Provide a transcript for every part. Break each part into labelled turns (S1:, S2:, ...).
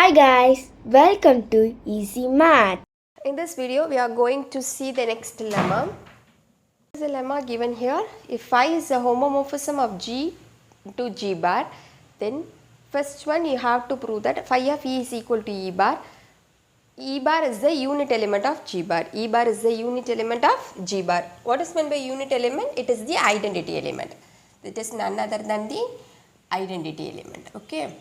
S1: Hi guys, welcome to Easy Math.
S2: In this video, we are going to see the next lemma. There is a lemma given here. If phi is a homomorphism of G to G bar, then first one you have to prove that phi of E is equal to E bar. E bar is the unit element of G bar. E bar is the unit element of G bar. What is meant by unit element? It is the identity element. It is none other than the identity element. Okay.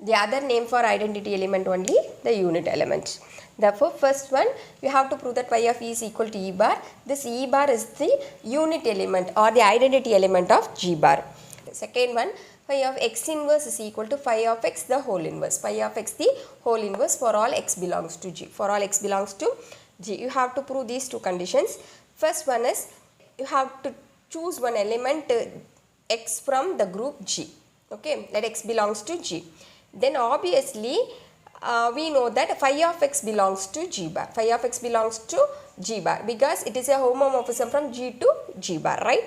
S2: The other name for identity element only the unit element. Therefore, first one we have to prove that phi of E is equal to E bar. This E bar is the unit element or the identity element of G bar. The second one, phi of x inverse is equal to phi of x the whole inverse. Phi of x the whole inverse for all x belongs to G. For all x belongs to G. You have to prove these two conditions. First one is you have to choose one element x from the group G. Okay, that x belongs to G. Then obviously we know that phi of x belongs to G bar. Phi of x belongs to G bar because it is a homomorphism from G to G bar, right?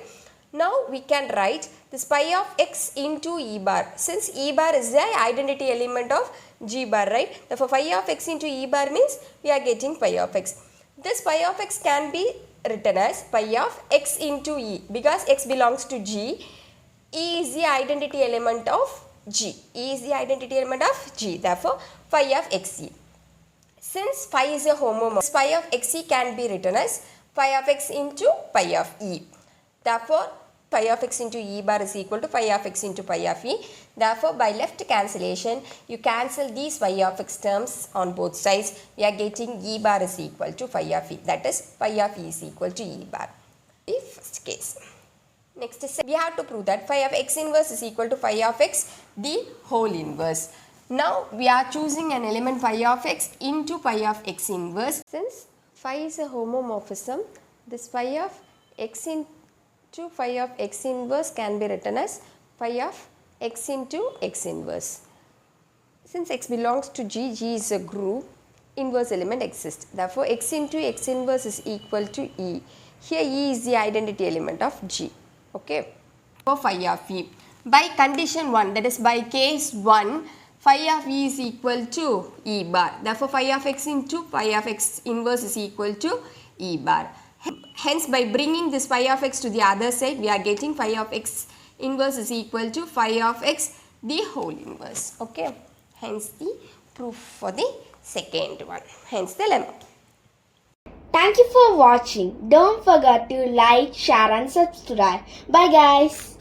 S2: Now we can write this phi of x into E bar. Since E bar is the identity element of G bar, right? Therefore phi of x into E bar means we are getting phi of x. This phi of x can be written as phi of x into E because x belongs to G. E is the identity element of G. E is the identity element of G. Therefore, phi of xe. Since phi is a homomorphism, phi of xe can be written as phi of x into phi of E. Therefore, phi of x into E bar is equal to phi of x into phi of E. Therefore, by left cancellation, you cancel these phi of x terms on both sides. We are getting E bar is equal to phi of E. That is, phi of E is equal to E bar. The first case. Next is we have to prove that phi of x inverse is equal to phi of x the whole inverse. Now we are choosing an element phi of x into phi of x inverse. Since phi is a homomorphism, this phi of x into phi of x inverse can be written as phi of x into x inverse. Since x belongs to G, G is a group, inverse element exists. Therefore, x into x inverse is equal to E. Here E is the identity element of G. Okay, for phi of E. By condition 1, that is by case 1, phi of E is equal to E bar. Therefore, phi of x into phi of x inverse is equal to E bar. Hence, by bringing this phi of x to the other side, we are getting phi of x inverse is equal to phi of x the whole inverse. Okay, hence the proof for the second one. Hence the lemma.
S1: Thank you for watching. Don't forget to like, share and subscribe. Bye guys.